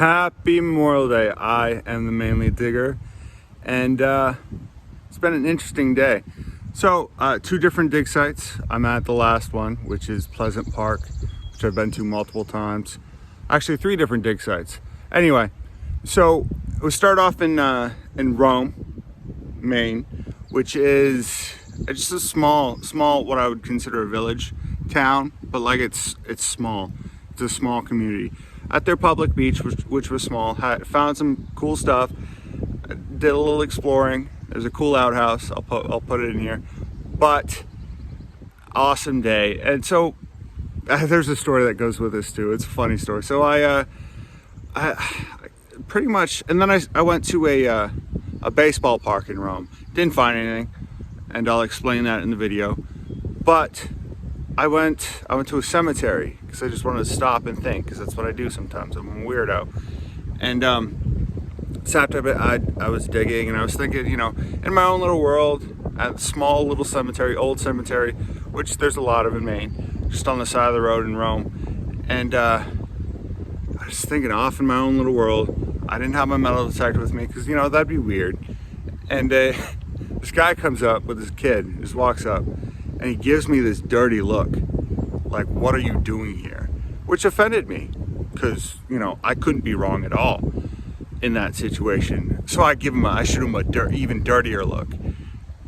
Happy Memorial Day. I am the Mainly Digger, and it's been an interesting day. So, two different dig sites. I'm at the last one, which is Pleasant Park, which I've been to multiple times. Actually, three different dig sites. Anyway, so we'll start off in Rome, Maine, which is just a small, what I would consider a village town, but like it's small. It's a small community. At their public beach, which was small, found some cool stuff. Did a little exploring. There's a cool outhouse. I'll put it in here. But awesome day. And so there's a story that goes with this too. It's a funny story. So I pretty much, and then I went to a baseball park in Rome. Didn't find anything, and I'll explain that in the video. But I went to a cemetery because I just wanted to stop and think, because that's what I do sometimes. I'm a weirdo. And so after I was digging, and I was thinking, you know, in my own little world, at a small little cemetery, old cemetery, which there's a lot of in Maine, just on the side of the road in Rome. And I was thinking, off in my own little world. I didn't have my metal detector with me because, you know, that'd be weird. And this guy comes up with his kid, just walks up, and he gives me this dirty look, like, what are you doing here? Which offended me, because, you know, I couldn't be wrong at all in that situation. So I shoot him a even dirtier look.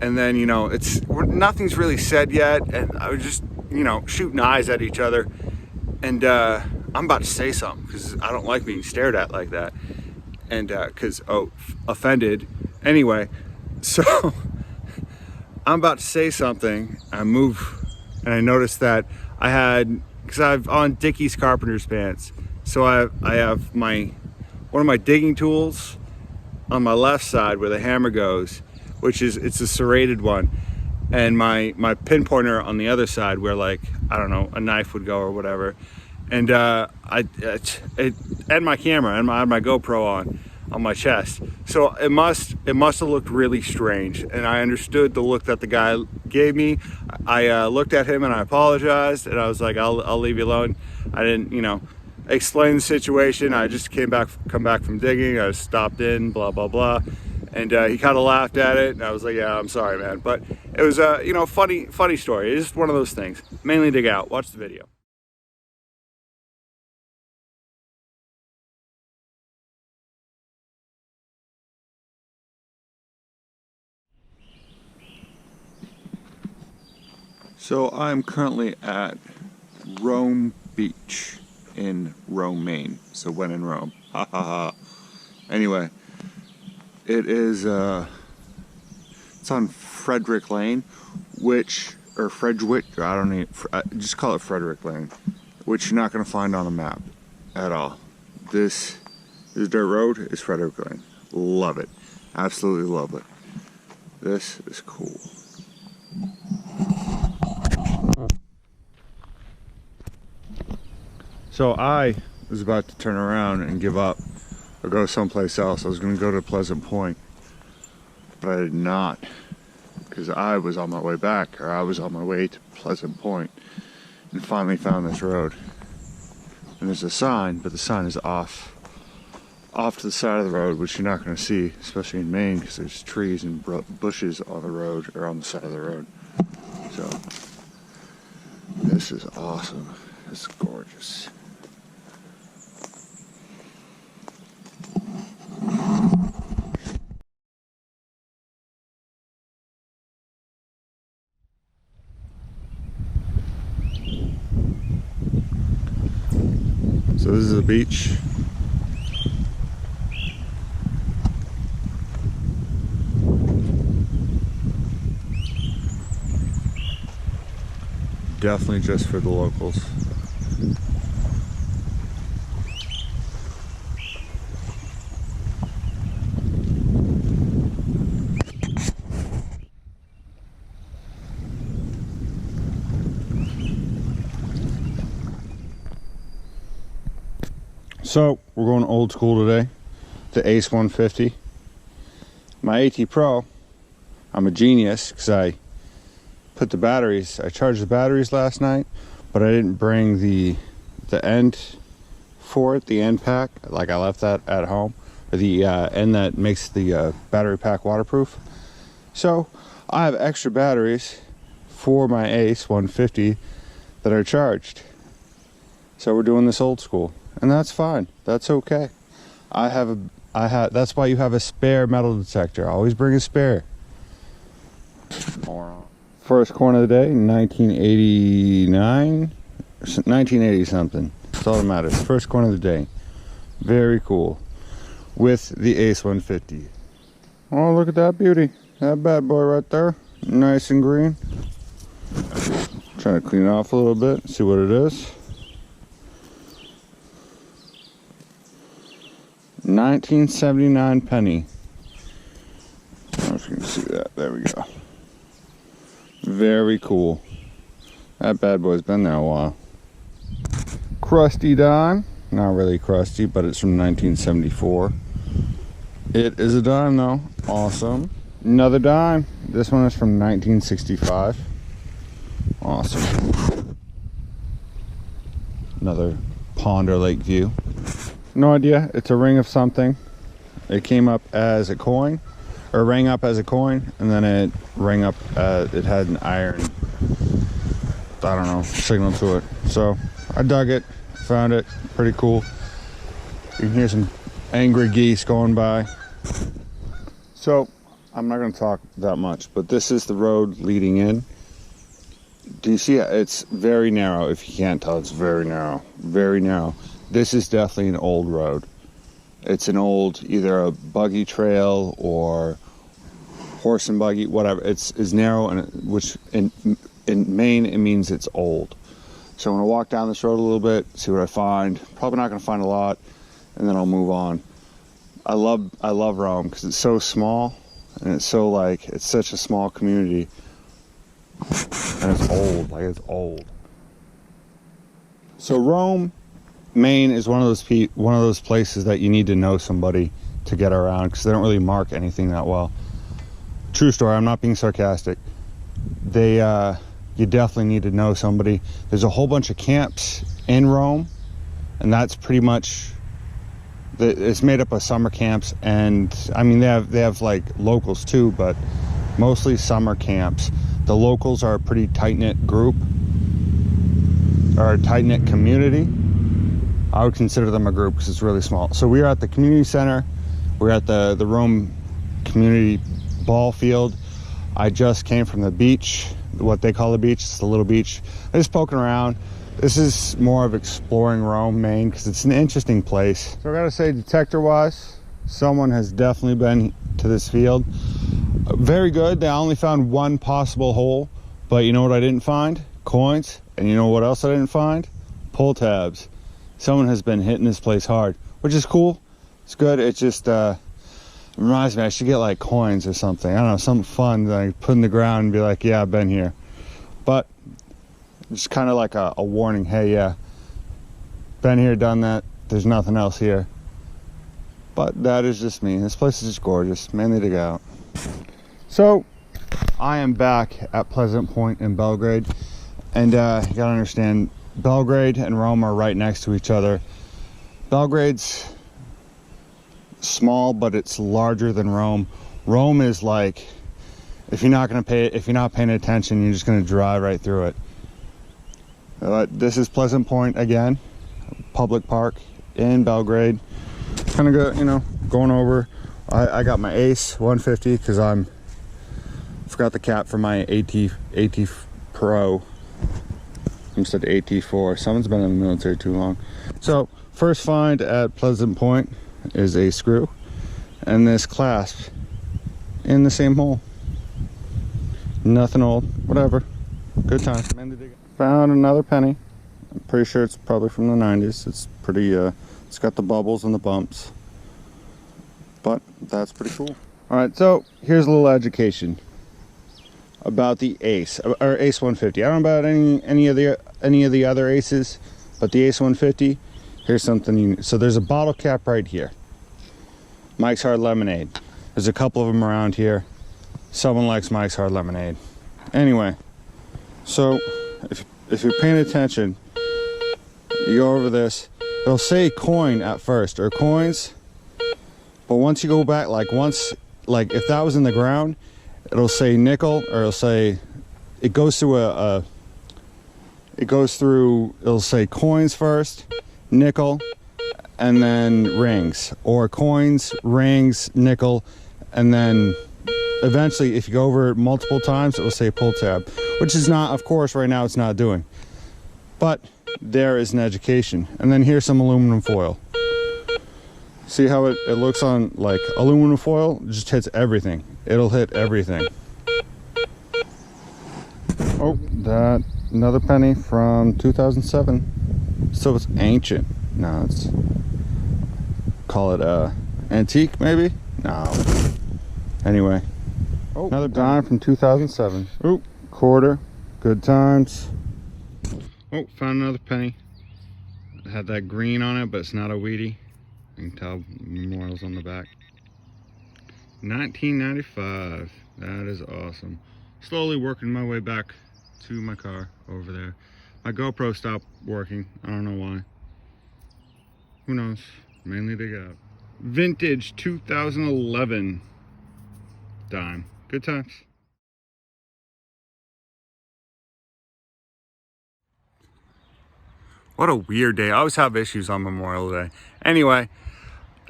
And then, you know, nothing's really said yet, and I was just, you know, shooting eyes at each other. And I'm about to say something, because I don't like being stared at like that. And because, offended. Anyway, so I'm about to say something. I move, and I notice that I had, because I've on Dickies carpenter's pants, so I have one of my digging tools on my left side where the hammer goes, it's a serrated one, and my pinpointer on the other side where, like, I don't know, a knife would go or whatever. And and my camera and my GoPro on my chest. So it must have looked really strange, and I understood the look that the guy gave me. I looked at him and I apologized, and I was like, I'll leave you alone. I didn't, you know, explain the situation. I just come back from digging. I stopped in, blah blah blah, and he kind of laughed at it, and I was like, yeah, I'm sorry, man. But it was you know, funny story. It's just one of those things. Mainly dig out. Watch the video. So I'm currently at Rome Beach in Rome, Maine. So when in Rome, ha ha ha. Anyway, it's on Frederick Lane, or Frederick, I don't need, just call it Frederick Lane, which you're not gonna find on a map at all. This dirt road is Frederick Lane. Love it, absolutely love it. This is cool. So I was about to turn around and give up or go someplace else. I was going to go to Pleasant Point, but I did not, because I was on my way back, or I was on my way to Pleasant Point, and finally found this road. And there's a sign, but the sign is off to the side of the road, which you're not going to see, especially in Maine, because there's trees and bushes on the road, or on the side of the road. So this is awesome. It's gorgeous. So this is the beach. Definitely just for the locals. So we're going old school today. The Ace 150. My AT Pro, I'm a genius because I charged the batteries last night, but I didn't bring the end for it, the end pack. Like I left that at home, the end that makes the battery pack waterproof. So I have extra batteries for my Ace 150 that are charged. So we're doing this old school, and that's fine. That's okay. That's why you have a spare metal detector. Always bring a spare. First corn of the day, 1989, 1980 something. That's all that matters. First corn of the day. Very cool. With the Ace 150. Oh, look at that beauty. That bad boy right there. Nice and green. Trying to clean it off a little bit, see what it is. 1979 penny. I don't know if you can see that. There we go. Very cool. That bad boy's been there a while. Crusty dime. Not really crusty, but it's from 1974. It is a dime though. Awesome. Another dime. This one is from 1965. Awesome. Another pond or lake view. No idea. It's a ring of something. It came up as a coin, or rang up as a coin, and then it rang up. It had an iron, I don't know, signal to it. So I dug it, found it. Pretty cool. You can hear some angry geese going by. So I'm not going to talk that much, but this is the road leading in. Do you see it? It's very narrow. If you can't tell, it's very narrow. Very narrow. This is definitely an old road. It's an old, either a buggy trail or horse and buggy, whatever. It's narrow, and which in Maine it means it's old. So I'm gonna walk down this road a little bit, see what I find. Probably not gonna find a lot, and then I'll move on. I love Rome because it's so small, and it's so it's such a small community, and it's old. Like, it's old. So Rome, Maine is one of those places that you need to know somebody to get around, because they don't really mark anything that well. True story. I'm not being sarcastic. You definitely need to know somebody. There's a whole bunch of camps in Rome, and that's pretty much it's made up of summer camps, and I mean they have like locals too, but mostly summer camps. The locals are a pretty tight-knit group, or a tight-knit community. I would consider them a group because it's really small. So we are at the community center. We're at the Rome community ball field. I just came from the beach, what they call the beach. It's the little beach. I'm just poking around. This is more of exploring Rome, Maine, because it's an interesting place. So I gotta say, detector-wise, someone has definitely been to this field. Very good. They only found one possible hole, but you know what I didn't find? Coins. And you know what else I didn't find? Pull tabs. Someone has been hitting this place hard, which is cool. It's good. It just reminds me I should get like coins or something. I don't know, something fun that I put in the ground and be like, yeah, I've been here. But it's kind of like a warning. Hey, yeah, been here, done that. There's nothing else here. But that is just me. This place is just gorgeous. Mainly to go out. So I am back at Pleasant Point in Belgrade, and you gotta understand, Belgrade and Rome are right next to each other. Belgrade's small, but it's larger than Rome. Rome is like, if you're not paying attention, you're just gonna drive right through it. This is Pleasant Point again, public park in Belgrade. Kind of going over. I got my Ace 150 because forgot the cap for my AT Pro. Instead of AT4. Someone's been in the military too long. So first find at Pleasant Point is a screw and this clasp in the same hole. Nothing old, whatever. Good time. Found another penny. I'm pretty sure it's probably from the 90s. It's pretty it's got the bubbles and the bumps, but that's pretty cool. All right, so here's a little education about the Ace, or Ace 150. I don't know about any of the other Aces, but the Ace 150, here's something so there's a bottle cap right here. Mike's Hard Lemonade. There's a couple of them around here. Someone likes Mike's Hard Lemonade. Anyway, so if you're paying attention, you go over this, it'll say coin at first, or coins, but once you go back, like if that was in the ground, it'll say nickel, or it'll say, it goes through it'll say coins first, nickel, and then rings, or coins, rings, nickel, and then eventually, if you go over it multiple times, it will say pull tab, which is not, of course, right now it's not doing. But there is an education. And then here's some aluminum foil. See how it looks on, like, aluminum foil? It just hits everything. It'll hit everything. Oh, that, another penny from 2007. So it's ancient. No, it's, call it antique maybe? No. Anyway. Oh, another dime from 2007. Oop, quarter. Good times. Oh, found another penny. It had that green on it, but it's not a Wheatie. You can tell memorials on the back. 1995. That is awesome. Slowly working my way back to my car over there. My GoPro stopped working. I don't know why. Who knows? Mainly dig out. Vintage 2011 dime. Good times. What a weird day. I always have issues on Memorial Day. Anyway,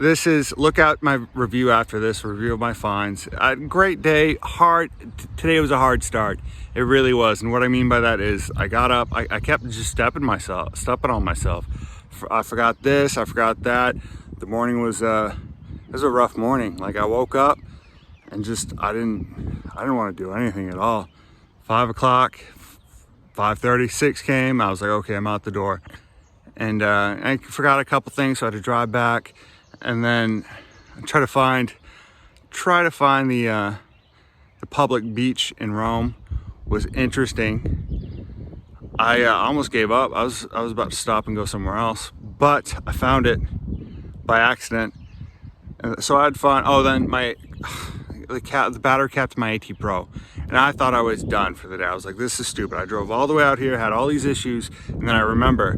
this is, look out my review after this, review of my finds. A great day, hard. Today was a hard start. It really was. And what I mean by that is I got up, I kept just stepping on myself. I forgot this, I forgot that. The morning was, it was a rough morning. Like I woke up and just, I didn't want to do anything at all. 5 o'clock, 5:30, 6 came. I was like, okay, I'm out the door. And I forgot a couple things, so I had to drive back. And then try to find the public beach in Rome was interesting. I almost gave up. I was about to stop and go somewhere else, but I found it by accident. And so I had fun. Oh, then the battery capped my AT Pro, and I thought I was done for the day. I was like, this is stupid. I drove all the way out here, had all these issues, and then I remember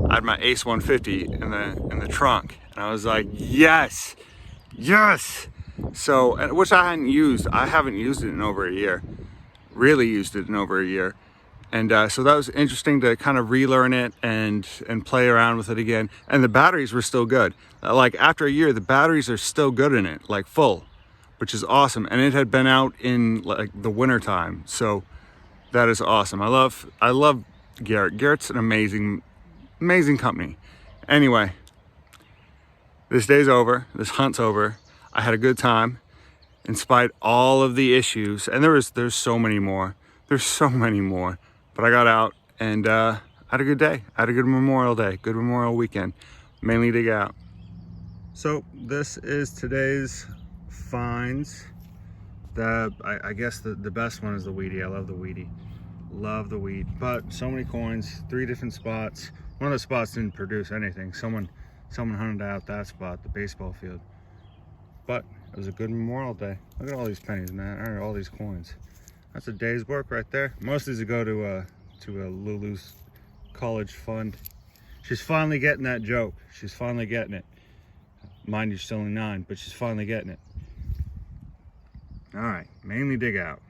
I had my Ace 150 in the trunk, and I was like, yes. So, which I hadn't used. I haven't used it in over a year. Really used it in over a year. And so that was interesting to kind of relearn it and play around with it again. And the batteries were still good. Like after a year, the batteries are still good in it, like full, which is awesome. And it had been out in like the winter time. So that is awesome. I love Garrett. Garrett's an amazing company. Anyway, this day's over. This hunt's over. I had a good time in spite all of the issues. And there's so many more. There's so many more. But I got out and had a good day. I had a good Memorial Day, good Memorial weekend. Mainly dig out. So this is today's finds. I guess the best one is the Wheatie. I love the Wheatie. Love the wheat. But so many coins, 3 different spots. One of the spots didn't produce anything. Someone hunted out that spot, the baseball field. But it was a good Memorial Day. Look at all these pennies, man. All these coins. That's a day's work right there. Most of these go to Lulu's college fund. She's finally getting that joke. She's finally getting it. Mind you, she's only 9, but she's finally getting it. All right, mainly dig out.